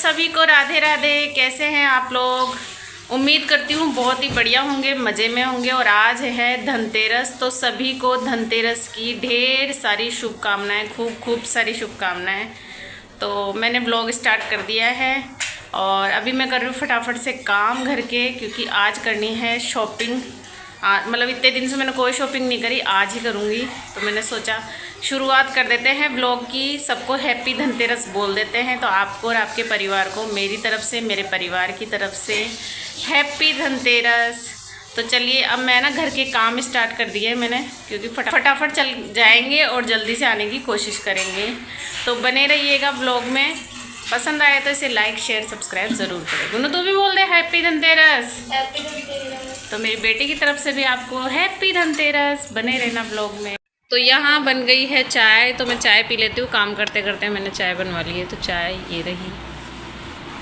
सभी को राधे राधे। कैसे हैं आप लोग? उम्मीद करती हूँ बहुत ही बढ़िया होंगे, मज़े में होंगे। और आज है धनतेरस, तो सभी को धनतेरस की ढेर सारी शुभकामनाएं, खूब खूब सारी शुभकामनाएं। तो मैंने ब्लॉग स्टार्ट कर दिया है और अभी मैं कर रही हूँ फटाफट से काम घर के, क्योंकि आज करनी है शॉपिंग। मतलब इतने दिन से मैंने कोई शॉपिंग नहीं करी, आज ही करूँगी। तो मैंने सोचा शुरुआत कर देते हैं ब्लॉग की। सबको हैप्पी धनतेरस बोल देते हैं। तो आपको और आपके परिवार को मेरी तरफ से, मेरे परिवार की तरफ से हैप्पी धनतेरस। तो चलिए अब मैं ना घर के काम स्टार्ट कर दिए मैंने, क्योंकि फटाफट चल जाएंगे और जल्दी से आने की कोशिश करेंगे। तो बने रहिएगा ब्लॉग में। पसंद आए तो इसे लाइक शेयर सब्सक्राइब ज़रूर करें। गुन्नू तू भी बोल दे हैप्पी धनतेरस। हैप्पी धनतेरस। तो मेरी बेटी की तरफ से भी आपको हैप्पी धनतेरस। बने रहना ब्लॉग में। तो यहाँ बन गई है चाय, तो मैं चाय पी लेती हूँ। काम करते करते मैंने चाय बनवा ली है, तो चाय ये रही।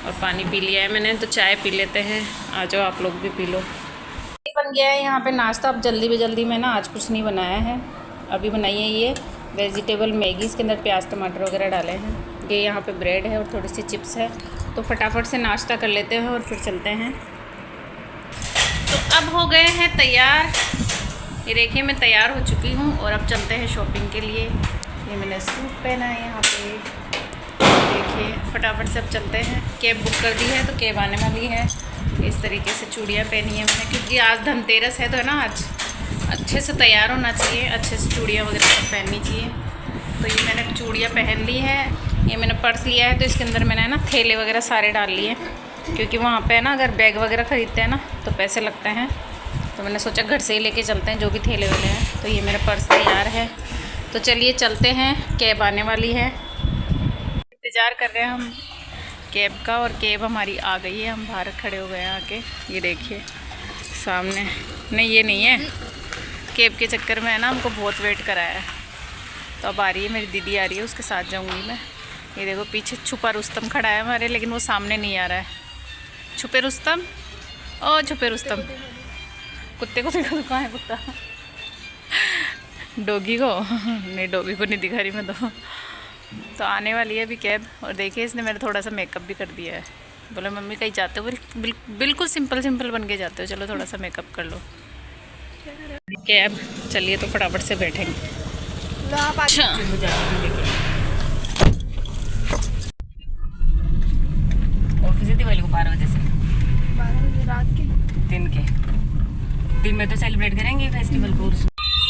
और पानी पी लिया है मैंने, तो चाय पी लेते हैं। आ जाओ आप लोग भी पी लो। बन गया है यहाँ पे नाश्ता। अब जल्दी में ना आज कुछ नहीं बनाया है। अभी बनाई है ये वेजिटेबल मैगी, इसके अंदर प्याज टमाटर वगैरह डाले हैं। ये यहाँ पे ब्रेड है और थोड़ी सी चिप्स है। तो फटाफट से नाश्ता कर लेते हैं और फिर चलते हैं। तो अब हो गए हैं तैयार। ये देखिए मैं तैयार हो चुकी हूँ और अब चलते हैं शॉपिंग के लिए। ये मैंने सूट पहना है यहाँ पे, देखिए। फटाफट से अब चलते हैं। कैब बुक कर दी है तो कैब आने वाली है। इस तरीके से चूड़ियाँ पहनी है मैंने, क्योंकि आज धनतेरस है तो है ना, आज अच्छे से तैयार होना चाहिए, अच्छे से चूड़ियाँ वगैरह सब पहननी चाहिए। तो ये मैंने चूड़ियाँ पहन ली है। ये मैंने पर्स लिया है, तो इसके अंदर मैंने ना थैले वगैरह सारे डाल लिए, क्योंकि वहाँ पे ना अगर बैग वगैरह ख़रीदते हैं ना तो पैसे लगते हैं। तो मैंने सोचा घर से ही लेके चलते हैं जो भी थैले वाले हैं। तो ये मेरा पर्स तैयार है। तो चलिए चलते हैं, कैब आने वाली है। इंतज़ार कर रहे हैं हम कैब का, और कैब हमारी आ गई है। हम बाहर खड़े हो गए हैं आके। ये देखिए सामने। नहीं ये नहीं है, कैब के चक्कर में है ना हमको बहुत वेट कराया है। तो अब आ रही है मेरी दीदी, आ रही है, उसके साथ जाऊंगी मैं। ये देखो पीछे छुपा रुस्तम खड़ा है हमारे, लेकिन वो सामने नहीं आ रहा है। छुपे रुस्तम, ओ छुपे रुस्तम। कुत्ते को देखो, कहाँ है कुत्ता? डॉगी को नहीं, डॉगी को नहीं दिखा रही मैं तो आने वाली है अभी कैब। और देखिए इसने मेरा थोड़ा सा मेकअप भी कर दिया है। बोले मम्मी कहीं जाते हो? बिल्कुल सिंपल बन के जाते हो, चलो थोड़ा सा मेकअप कर लो। कैब चलिए तो फटाफट से बैठेंगे। अच्छा ऑफिस है दिवाली को 12 बजे से। 12 बजे रात के? दिन में तो सेलिब्रेट करेंगे फेस्टिवल को।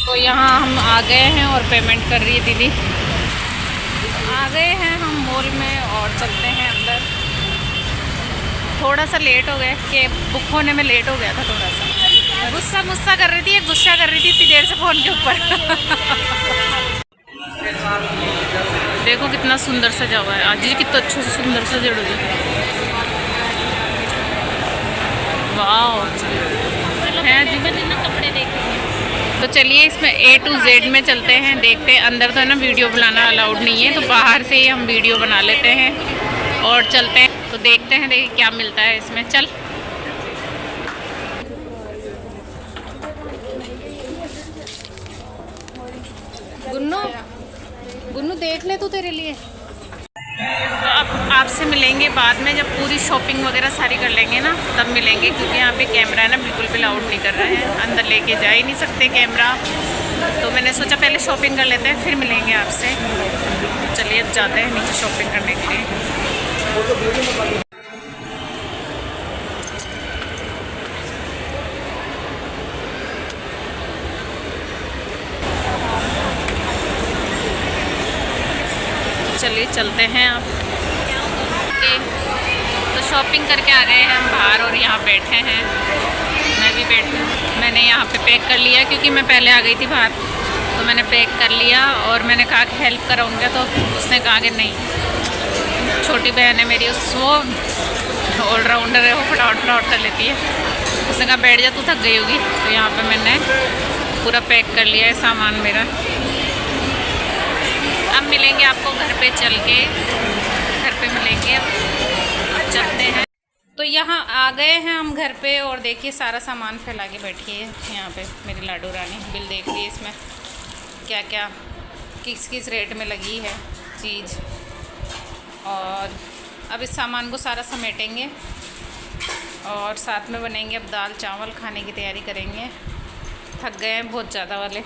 तो यहाँ हम आ गए हैं और पेमेंट कर रही है दीदी। आ गए हैं हम मॉल में और चलते हैं अंदर। थोड़ा सा लेट हो गए, कैब बुक होने में लेट हो गया था थोड़ा सा। गुस्सा कर रही थी, गुस्सा कर रही थी इतनी देर से फ़ोन के ऊपर। देखो कितना सुंदर सजा हुआ है आज जी, कितना अच्छे से सुंदर सजा हुआ है। वाह है जी। कपड़े देखेंगे तो चलिए इसमें A to Z में चलते हैं, देखते हैं। अंदर तो है ना वीडियो बनाना अलाउड नहीं है, तो बाहर से ही हम वीडियो बना लेते हैं और चलते हैं। तो देखते हैं, देखिए क्या मिलता है इसमें। चल गुन्नू देख ले तू, तेरे लिए। तो अब आपसे मिलेंगे बाद में, जब पूरी शॉपिंग वगैरह सारी कर लेंगे ना, तब मिलेंगे। क्योंकि यहाँ पे कैमरा है ना बिल्कुल भी अलाउड नहीं कर रहे हैं, अंदर लेके जा ही नहीं सकते कैमरा। तो मैंने सोचा पहले शॉपिंग कर लेते हैं, फिर मिलेंगे आपसे। चलिए अब जाते हैं नीचे शॉपिंग करने के लिए। चलिए चलते हैं आप। तो शॉपिंग करके आ गए हैं हम बाहर और यहाँ बैठे हैं। मैं भी बैठी हूँ। मैंने यहाँ पे पैक कर लिया, क्योंकि मैं पहले आ गई थी बाहर, तो मैंने पैक कर लिया। और मैंने कहा कि हेल्प कराऊँगा, तो उसने कहा कि नहीं। छोटी बहन है मेरी, वो ऑलराउंडर है, वो फटाफट कर लेती है। उसने कहा बैठ जा, तू थक गई होगी। तो यहाँ पर मैंने पूरा पैक कर लिया है सामान मेरा। अब मिलेंगे आपको घर पे चल के, घर पे मिलेंगे। अब चलते हैं। तो यहाँ आ गए हैं हम घर पे, और देखिए सारा सामान फैला के बैठी है यहाँ पे मेरी लाडू रानी। बिल देख ली इसमें क्या क्या किस रेट में लगी है चीज़। और अब इस सामान को सारा समेटेंगे और साथ में बनेंगे अब दाल चावल, खाने की तैयारी करेंगे। थक गए हैं बहुत ज़्यादा वाले,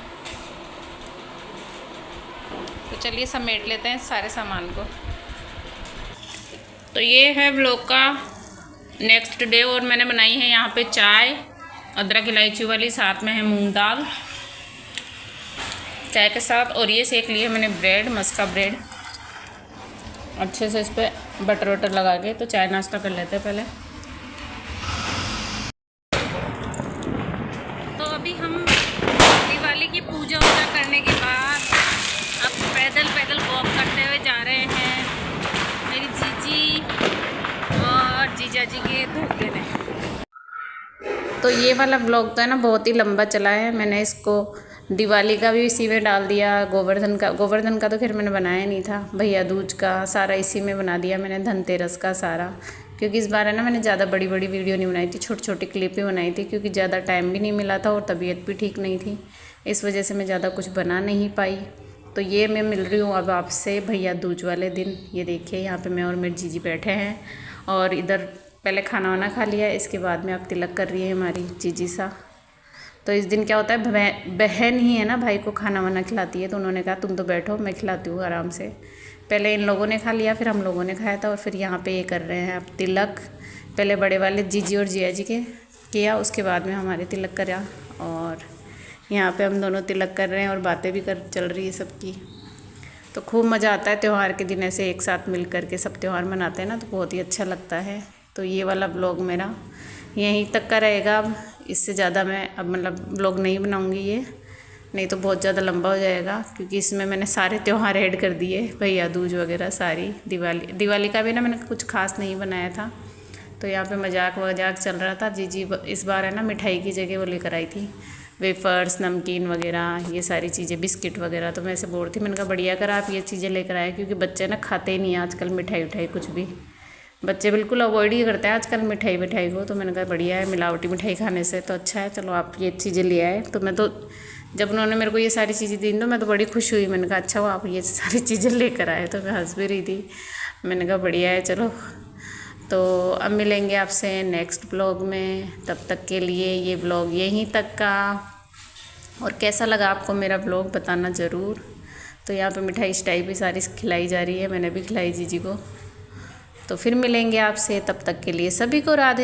तो चलिए समेट लेते हैं सारे सामान को। तो ये है व्लॉग का नेक्स्ट डे और मैंने बनाई है यहाँ पे चाय अदरक इलायची वाली, साथ में है मूंग दाल चाय के साथ, और ये सेक लिए मैंने ब्रेड, मस्का ब्रेड अच्छे से इस पर बटर वटर लगा के। तो चाय नाश्ता कर लेते हैं पहले। तो अभी हम दिवाली की पूजा वूजा करने के बाद अब पैदल वॉक करते हुए जा रहे हैं मेरी जीजी और जीजा जी के दूध लेने। तो ये वाला ब्लॉग तो है ना बहुत ही लंबा चला है। मैंने इसको दिवाली का भी इसी में डाल दिया, गोवर्धन का तो खैर मैंने बनाया नहीं था, भैया दूज का सारा इसी में बना दिया मैंने, धनतेरस का सारा। क्योंकि इस बार है ना मैंने ज़्यादा बड़ी वीडियो नहीं बनाई थी, छोटी छोटी क्लिप ही बनाई थी, क्योंकि ज़्यादा टाइम भी नहीं मिला था और तबीयत भी ठीक नहीं थी, इस वजह से मैं ज़्यादा कुछ बना नहीं पाई। तो ये मैं मिल रही हूँ अब आपसे भैया दूज वाले दिन। ये देखिए यहाँ पे मैं और मेरी जीजी बैठे हैं और इधर पहले खाना वाना खा लिया, इसके बाद में अब तिलक कर रही है हमारी जीजी सा। तो इस दिन क्या होता है, बहन ही है ना भाई को खाना वाना खिलाती है, तो उन्होंने कहा तुम तो बैठो मैं खिलाती हूँ आराम से। पहले इन लोगों ने खा लिया, फिर हम लोगों ने खाया था, और फिर यहाँ पे ये कर रहे हैं अब तिलक। पहले बड़े वाले जीजी और जिया जी के किया, उसके बाद में हमारे तिलक करा, और यहाँ पे हम दोनों तिलक कर रहे हैं और बातें भी चल रही है सबकी। तो खूब मज़ा आता है त्यौहार के दिन ऐसे एक साथ मिल कर के सब त्यौहार मनाते हैं ना, तो बहुत ही अच्छा लगता है। तो ये वाला ब्लॉग मेरा यहीं तक का रहेगा, अब इससे ज़्यादा मैं अब मतलब ब्लॉग नहीं बनाऊंगी, ये नहीं तो बहुत ज़्यादा लंबा हो जाएगा, क्योंकि इसमें मैंने सारे त्यौहार ऐड कर दिए, भैया दूज वगैरह सारी। दिवाली का भी ना मैंने कुछ खास नहीं बनाया था। तो यहाँ पे मजाक चल रहा था। जीजी इस बार है ना मिठाई की जगह वो लेकर आई थी वेफर्स, नमकीन वगैरह, ये सारी चीज़ें, बिस्किट वगैरह। तो मैं ऐसे बोल रही थी, मैंने कहा बढ़िया करा आप ये चीज़ें लेकर आए, क्योंकि बच्चे ना खाते ही नहीं आजकल मिठाई उठाई, कुछ भी बच्चे बिल्कुल अवॉइड ही करते हैं आजकल मिठाई को। तो मैंने कहा बढ़िया है, मिलावटी मिठाई खाने से तो अच्छा है, चलो आप ये चीज़ें ले आए। तो मैं तो जब उन्होंने मेरे को ये सारी चीज़ें दी तो मैं तो बड़ी खुश हुई, मैंने कहा अच्छा वो आप ये सारी चीज़ें लेकर आए। तो मैं हंस भी रही थी, मैंने कहा बढ़िया है चलो। तो अब मिलेंगे आपसे नेक्स्ट ब्लॉग में, तब तक के लिए ये ब्लॉग यहीं तक का। और कैसा लगा आपको मेरा ब्लॉग बताना ज़रूर। तो यहाँ पे मिठाई शिठाई भी सारी खिलाई जा रही है, मैंने भी खिलाई जीजी को। तो फिर मिलेंगे आपसे, तब तक के लिए सभी को राधे।